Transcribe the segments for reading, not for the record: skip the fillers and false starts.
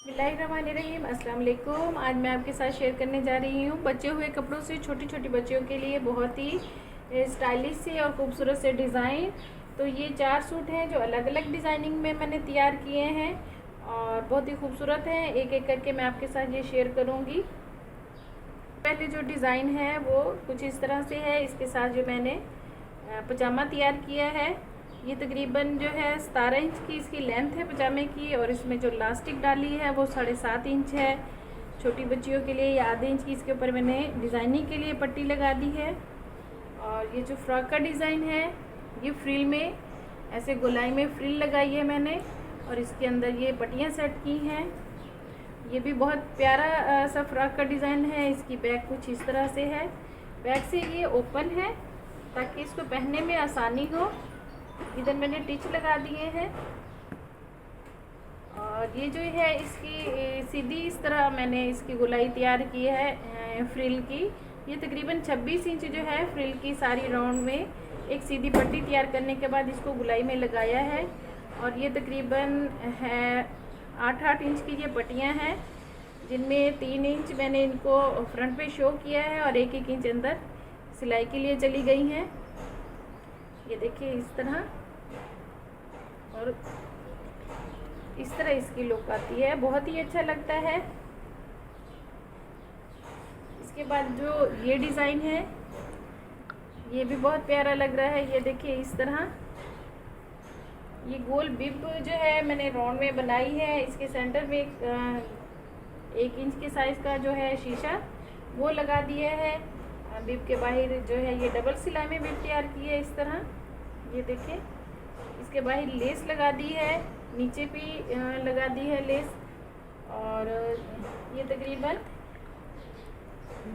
बिस्मिल्लाहिर्रहमानिर्रहीम, अस्सलाम वालेकुम। आज मैं आपके साथ शेयर करने जा रही हूँ बचे हुए कपड़ों से छोटी छोटी बच्चियों के लिए बहुत ही स्टाइलिश से और ख़ूबसूरत से डिज़ाइन। तो ये 4 सूट हैं जो अलग अलग डिज़ाइनिंग में मैंने तैयार किए हैं और बहुत ही खूबसूरत हैं। एक एक करके मैं आपके साथ ये शेयर करूँगी। पहले जो डिज़ाइन है वो कुछ इस तरह से है। इसके साथ जो मैंने पजामा तैयार किया है, ये तकरीबन जो है 17 इंच की इसकी लेंथ है पजामे की, और इसमें जो लास्टिक डाली है वो 7.5 इंच है। छोटी बच्चियों के लिए या आधे इंच की इसके ऊपर मैंने डिज़ाइनिंग के लिए पट्टी लगा दी है। और ये जो फ्रॉक का डिज़ाइन है ये फ्रिल में ऐसे गोलाई में फ्रिल लगाई है मैंने, और इसके अंदर ये पट्टियाँ सेट की हैं। ये भी बहुत प्यारा सा फ्रॉक का डिज़ाइन है। इसकी बैक कुछ इस तरह से है। बैक से ये ओपन है ताकि इसको पहनने में आसानी हो। इधर मैंने टिच लगा दिए हैं, और ये जो है इसकी सीधी इस तरह मैंने इसकी गोलाई तैयार की है फ्रिल की। ये तकरीबन 26 इंच जो है फ्रिल की सारी राउंड में एक सीधी पट्टी तैयार करने के बाद इसको गोलाई में लगाया है। और ये तकरीबन है 8-8 इंच की ये पट्टियाँ हैं, जिनमें 3 इंच मैंने इनको फ्रंट पे शो किया है और 1-1 इंच अंदर सिलाई के लिए चली गई हैं। ये देखिए इस तरह, और इस तरह इसकी लुक आती है, बहुत ही अच्छा लगता है। इसके बाद जो ये डिज़ाइन है ये भी बहुत प्यारा लग रहा है। ये देखिए इस तरह ये गोल बिब जो है मैंने राउंड में बनाई है। इसके सेंटर में 1 इंच के साइज़ का जो है शीशा वो लगा दिया है। बिब के बाहर जो है ये डबल सिलाई में बिब तैयार की है इस तरह। ये देखिए इसके बाहर लेस लगा दी है, नीचे भी लगा दी है लेस। और ये तकरीबन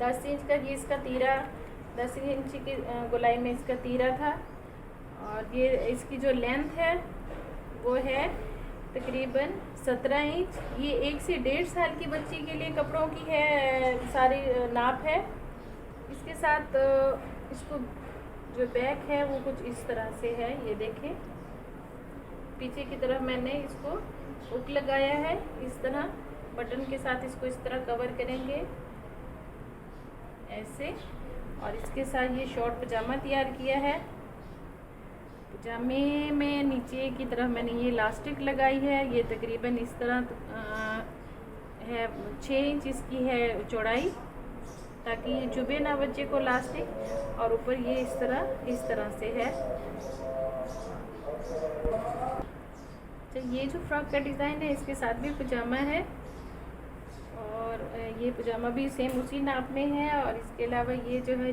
10 इंच का ये इसका तीरा, 10 इंच की गोलाई में इसका तीरा था। और ये इसकी जो लेंथ है वो है तकरीबन 17 इंच। ये 1 से 1.5 साल की बच्ची के लिए कपड़ों की है सारी नाप है। इसके साथ इसको जो बैक है वो कुछ इस तरह से है। ये देखें पीछे की तरफ मैंने इसको हुक लगाया है इस तरह, बटन के साथ इसको इस तरह कवर करेंगे ऐसे। और इसके साथ ये शॉर्ट पजामा तैयार किया है। पजामे में नीचे की तरफ मैंने ये इलास्टिक लगाई है। ये तकरीबन इस तरह है, 6 इंच इसकी है चौड़ाई, ताकि ये चुभे ना बच्चे को इलास्टिक। और ऊपर ये इस तरह से है। तो ये जो फ्रॉक का डिज़ाइन है इसके साथ भी पजामा है, और ये पजामा भी सेम उसी नाप में है। और इसके अलावा ये जो है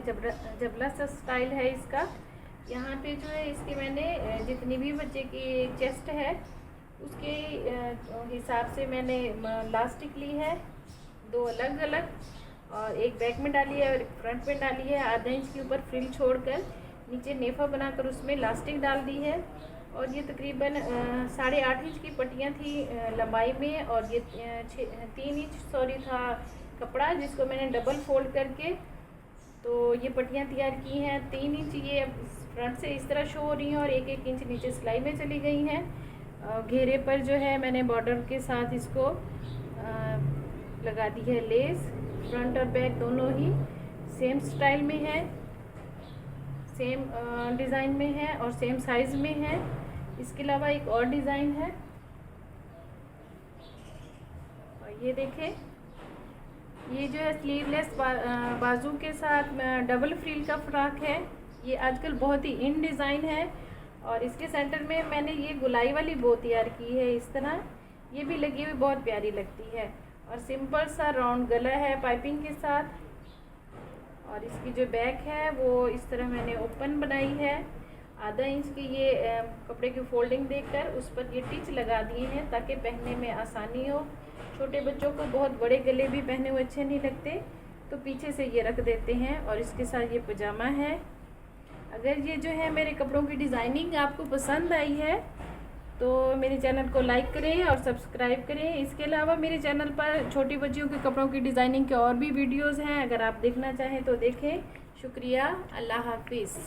जबला सा स्टाइल है इसका। यहाँ पे जो है इसकी मैंने जितनी भी बच्चे की चेस्ट है उसके हिसाब से मैंने लास्टिक ली है, 2 अलग अलग, और एक बैक में डाली है और एक फ्रंट में डाली है। आधा इंच के ऊपर फ्रिल छोड़कर नीचे नेफा बनाकर उसमें लास्टिक डाल दी है। और ये तकरीबन 8.5 इंच की पट्टियाँ थी लंबाई में, और ये 3 इंच था कपड़ा, जिसको मैंने डबल फोल्ड करके तो ये पट्टियाँ तैयार की हैं। 3 इंच ये फ्रंट से इस तरह शो हो रही हैं और 1-1 इंच नीचे सिलाई में चली गई हैं। घेरे पर जो है मैंने बॉर्डर के साथ इसको लगा दी है लेस। फ्रंट और बैक दोनों ही सेम स्टाइल में है, सेम डिज़ाइन में है और सेम साइज़ में है। इसके अलावा एक और डिज़ाइन है, और ये देखें ये जो है स्लीवलेस बाजू के साथ डबल फ्रिल का फ्रॉक है। ये आजकल बहुत ही इन डिज़ाइन है। और इसके सेंटर में मैंने ये गुलाई वाली बो तैयार की है इस तरह। ये भी लगी हुई बहुत प्यारी लगती है। और सिंपल सा राउंड गला है पाइपिंग के साथ। और इसकी जो बैक है वो इस तरह मैंने ओपन बनाई है। आधा इंच की ये कपड़े की फोल्डिंग देकर उस पर ये टिच लगा दिए हैं ताकि पहनने में आसानी हो। छोटे बच्चों को बहुत बड़े गले भी पहने हुए अच्छे नहीं लगते, तो पीछे से ये रख देते हैं। और इसके साथ ये पजामा है। अगर ये जो है मेरे कपड़ों की डिज़ाइनिंग आपको पसंद आई है तो मेरे चैनल को लाइक करें और सब्सक्राइब करें। इसके अलावा मेरे चैनल पर छोटी बच्चियों के कपड़ों की डिज़ाइनिंग के और भी वीडियोज़ हैं, अगर आप देखना चाहें तो देखें। शुक्रिया, अल्लाह हाफिज़।